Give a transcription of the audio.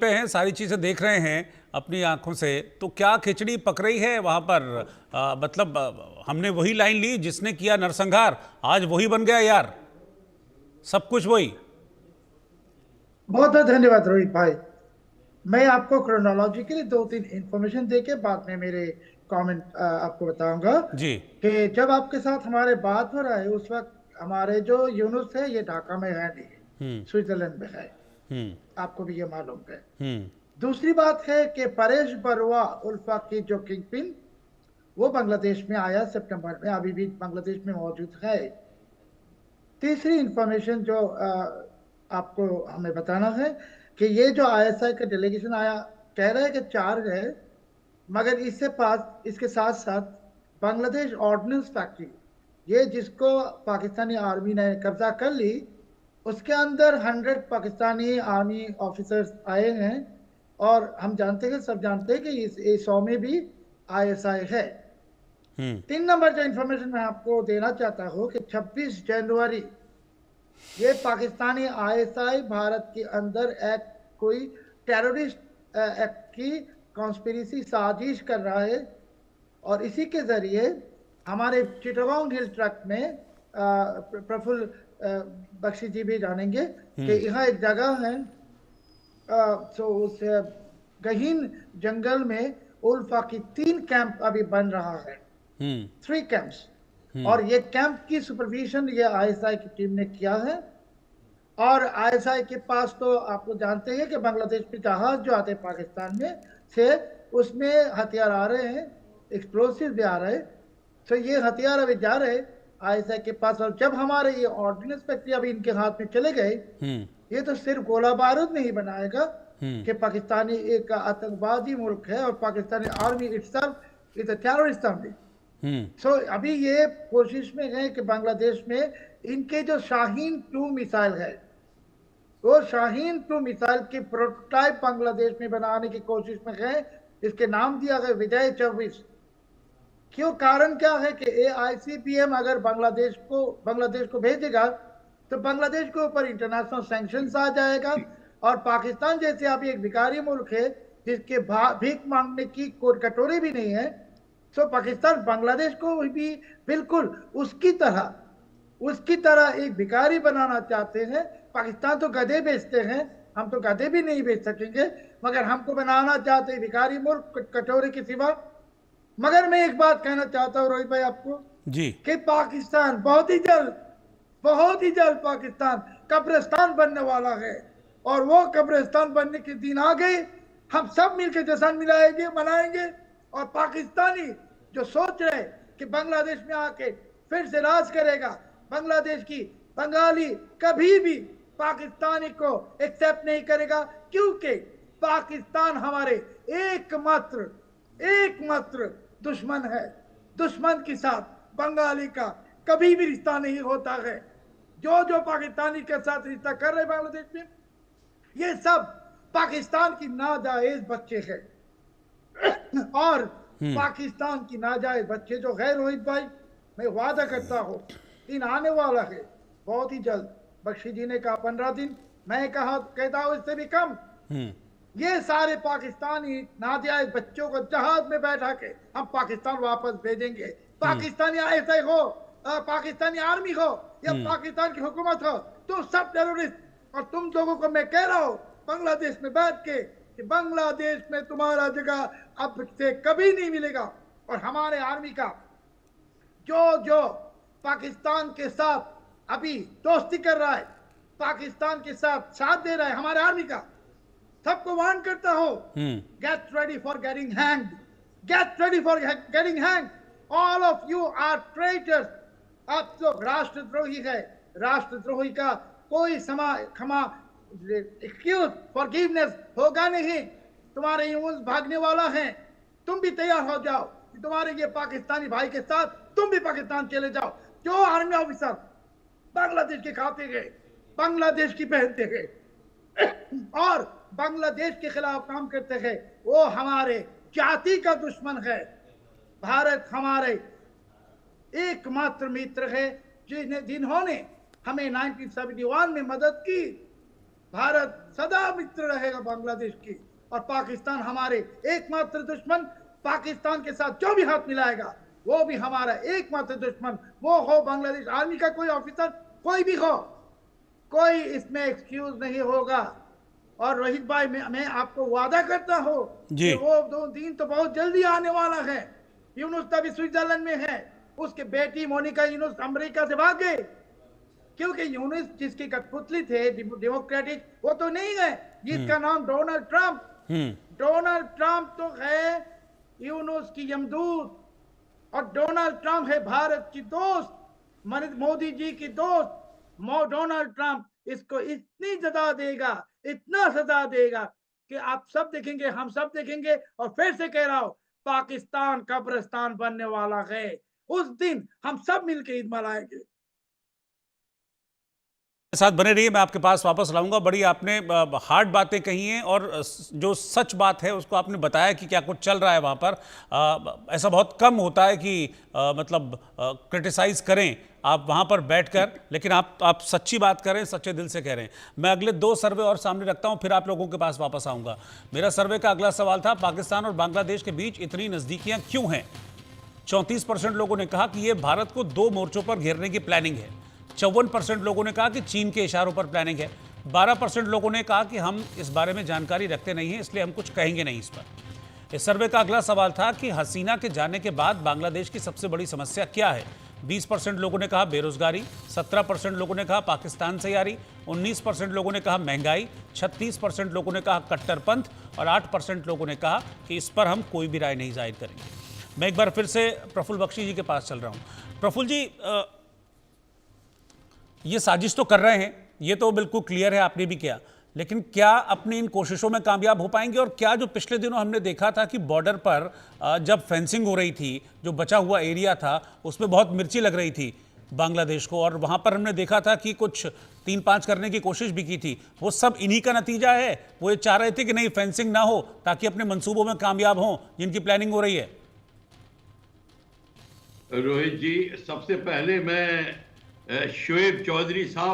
पे हैं, सारी चीजें देख रहे हैं अपनी आंखों से, तो क्या खिचड़ी पक रही है वहां पर? मतलब हमने वही लाइन ली, जिसने किया नरसंहार आज वही बन गया यार, सब कुछ वही। बहुत बहुत धन्यवाद रोहित भाई। मैं आपको क्रोनोलॉजिकली दो तीन इंफॉर्मेशन देके बाद में मेरे कमेंट आपको बताऊंगा जी। कि जब आपके साथ हमारे बात हो रहा है उस वक्त हमारे जो यूनुस है ये ढाका में है नहीं, हम्म। स्विट्जरलैंड में है। हम्म। आपको भी ये मालूम है। हम्म। दूसरी बात है कि परेश बरुआ उल्फा की जो किंग पिन वो बांग्लादेश में आया सितंबर में, अभी भी बांग्लादेश में मौजूद है। तीसरी इंफॉर्मेशन जो आपको हमें बताना है कि ये जो आईएसआई का डेलीगेशन आया, कह रहे हैं कि चार है, मगर इससे पास इसके साथ साथ बांग्लादेश ऑर्डिनेंस फैक्ट्री, ये जिसको पाकिस्तानी आर्मी ने कब्जा कर ली, उसके अंदर 100 पाकिस्तानी आर्मी ऑफिसर्स आए हैं। और हम जानते हैं, सब जानते हैं कि इस 100 में भी आईएसआई है। हम्म। 3 नंबर जो इंफॉर्मेशन मैं आपको देना चाहता हूँ कि 26 जनवरी ये पाकिस्तानी आईएसआई भारत के अंदर एक कोई टेररिस्ट एक्ट की कॉन्स्पिरेसी साजिश कर रहा है। और इसी के जरिए हमारे चिटगांव हिल ट्रक में प्रफुल्ल बख्शी जी भी जानेंगे कि हम्म। यहाँ एक जगह है, सो उस गहीन जंगल में उल्फा की 3 कैंप अभी बन रहा है, हम्म। 3 कैंप्स। हम्म। और ये कैंप की सुपरविजन ये आईएसआई की टीम ने किया है। और आईएसआई के पास तो आपको जानते हैं कि बांग्लादेश में जहाज जो आते हैं पाकिस्तान में से, उसमें हथियार आ रहे हैं, एक्सप्लोसिव भी आ रहे हैं। तो ये हथियार अभी जा रहे आईएसआई के पास। और जब हमारे ये ऑर्डिनेंस फैक्ट्री अभी इनके हाथ में चले गए, हम्म। ये तो सिर्फ गोला बारूद नहीं बनाएगा हम्म। कि पाकिस्तानी एक आतंकवादी मुल्क है और पाकिस्तानी army itself is a terrorist army. Hmm. So अभी ये कोशिश में है कि बांग्लादेश में इनके जो शाहीन 2 मिसाइल है, वो शाहीन 2 मिसाइल की प्रोटोटाइप बांग्लादेश में बनाने की कोशिश में है। इसके नाम दिया गया विजय 24। क्यों, कारण क्या है कि AICBM अगर बांग्लादेश को भेजेगा तो बांग्लादेश के ऊपर इंटरनेशनल सैंक्शंस आ जाएगा। और पाकिस्तान जैसे अभी एक भिखारी मुल्क है जिसके भीख मांगने की कोई कटोरी भी नहीं है, तो पाकिस्तान बांग्लादेश को भी बिल्कुल उसकी तरह एक भिखारी बनाना चाहते हैं। पाकिस्तान तो गधे बेचते हैं, हम तो गधे भी नहीं बेच सकेंगे, मगर हमको बनाना चाहते हैं भिखारी मुल्क कटोरे के सिवा। मगर मैं एक बात कहना चाहता हूँ रोहित भाई आपको जी। कि पाकिस्तान बहुत ही जल्द पाकिस्तान कब्रिस्तान बनने वाला है। और वो कब्रिस्तान बनने के दिन आ गए, हम सब मिलकर जश्न मिलाएंगे, मनाएंगे। और पाकिस्तानी जो सोच रहे कि बांग्लादेश में आके फिर से राज करेगा, बांग्लादेश की बंगाली कभी भी पाकिस्तानी को एक्सेप्ट नहीं करेगा, क्योंकि पाकिस्तान हमारे एकमात्र एकमात्र दुश्मन है। दुश्मन के साथ बंगाली का कभी भी रिश्ता नहीं होता है। जो जो पाकिस्तानी के साथ रिश्ता कर रहे बांग्लादेश में, ये सब पाकिस्तान की नाजायज बच्चे हैं। और हम्म। पाकिस्तान की नाजायज बच्चे जो है रोहित भाई, मैं वादा करता हूँ दिन आने वाला है बहुत ही जल्द। बख्शी जी ने कहा 15 दिन, मैं कहता हूँ इससे भी कम। हम्म। ये सारे पाकिस्तानी नाजायज बच्चों को जहाज में बैठा के हम पाकिस्तान वापस भेजेंगे। हम्म। पाकिस्तानी आईएसआई हो, पाकिस्तानी आर्मी हो, या हम्म। पाकिस्तान की हुकूमत हो, तुम सब टेररिस्ट। और तुम लोगों को मैं कह रहा हूँ बांग्लादेश में बैठ के कि बांग्लादेश में तुम्हारा जगह अब से कभी नहीं मिलेगा। और हमारे आर्मी का जो जो पाकिस्तान के साथ अभी दोस्ती कर रहा है, पाकिस्तान के साथ साथ दे रहा है हमारे आर्मी का, सबको वार्न करता हो, hmm. Get ready for getting hanged. Get ready for getting hanged. All of you are traitors. आप लोग राष्ट्रद्रोही है। राष्ट्रद्रोही का कोई क्षमा एक्सक्यूज फॉरगिवनेस होगा नहीं। तुम्हारे यूं भागने वाला है, तुम भी तैयार हो जाओ कि तुम्हारे ये पाकिस्तानी भाई के साथ तुम भी पाकिस्तान चले जाओ। जो आर्मी ऑफिसर बांग्लादेश के खाते गए, बांग्लादेश की पहनते गए और बांग्लादेश के खिलाफ काम करते हैं, वो हमारे जाति का दुश्मन है। भारत हमारे एकमात्र मित्र है जिन्होंने हमें 1971 में मदद की। भारत सदा मित्र रहेगा बांग्लादेश की, और पाकिस्तान हमारे एकमात्र दुश्मन। पाकिस्तान के साथ जो भी हाथ मिलाएगा वो भी हमारा एकमात्र दुश्मन, वो हो बांग्लादेश आर्मी का कोई ऑफिसर, कोई भी हो, कोई इसमें एक्सक्यूज नहीं होगा। और रोहित भाई, मैं आपको वादा करता हूं कि वो दो दिन तो बहुत जल्दी आने वाला है। यूनुस अभी स्विट्जरलैंड में है, उसके बेटी मोनिका यूनुस अमेरिका से भाग गए, क्योंकि यूनुस जिसकी कठपुतली थे डेमोक्रेटिक, वो तो नहीं है, जिसका नाम डोनाल्ड ट्रंप। डोनाल्ड ट्रंप तो है यूनुस की यमदूत, और डोनाल्ड ट्रंप है भारत की दोस्त, मोदी जी की दोस्त। डोनाल्ड ट्रंप इसको इतनी सजा देगा, इतना सजा देगा कि आप सब देखेंगे, हम सब देखेंगे। और फिर से कह रहा हूं, पाकिस्तान कब्रिस्तान बनने वाला है। उस दिन हम सब मिलकर ईद मनाएंगे। साथ बने रहिए, मैं आपके पास वापस लाऊंगा। बड़ी आपने हार्ड बातें कही हैं, और जो सच बात है उसको आपने बताया कि क्या कुछ चल रहा है वहाँ पर। ऐसा बहुत कम होता है कि मतलब क्रिटिसाइज करें आप वहाँ पर बैठकर, लेकिन आप सच्ची बात करें, सच्चे दिल से कह रहे हैं। मैं अगले 2 सर्वे और सामने रखता हूँ, फिर आप लोगों के पास वापस आऊँगा। मेरा सर्वे का अगला सवाल था, पाकिस्तान और बांग्लादेश के बीच इतनी नज़दीकियाँ क्यों हैं? 34% लोगों ने कहा कि ये भारत को 2 मोर्चों पर घेरने की प्लानिंग है। 54% लोगों ने कहा कि चीन के इशारों पर प्लानिंग है। 12% लोगों ने कहा कि हम इस बारे में जानकारी रखते नहीं हैं, इसलिए हम कुछ कहेंगे नहीं इस पर। इस सर्वे का अगला सवाल था कि हसीना के जाने के बाद बांग्लादेश की सबसे बड़ी समस्या क्या है? 20% लोगों ने कहा बेरोजगारी, 17% लोगों ने कहा पाकिस्तान से यारी, 19% लोगों ने कहा महंगाई, 36% लोगों ने कहा कट्टरपंथ, और 8% लोगों ने कहा कि इस पर हम कोई भी राय नहीं जाहिर करेंगे। मैं एक बार फिर से प्रफुल्ल बख्शी जी के पास चल रहा हूँ। प्रफुल्ल जी, ये साजिश तो कर रहे हैं, ये तो बिल्कुल क्लियर है, आपने भी किया, लेकिन क्या अपनी इन कोशिशों में कामयाब हो पाएंगे? और क्या जो पिछले दिनों हमने देखा था कि बॉर्डर पर जब फेंसिंग हो रही थी, जो बचा हुआ एरिया था उसमें बहुत मिर्ची लग रही थी बांग्लादेश को, और वहाँ पर हमने देखा था कि कुछ 3-5 करने की कोशिश भी की थी, वो सब इन्हीं का नतीजा है? वो ये चाह रहे थे कि नहीं, फेंसिंग ना हो ताकि अपने मंसूबों में कामयाब हों जिनकी प्लानिंग हो रही है? रोहित जी, सबसे पहले मैं शोएब चौधरी साहब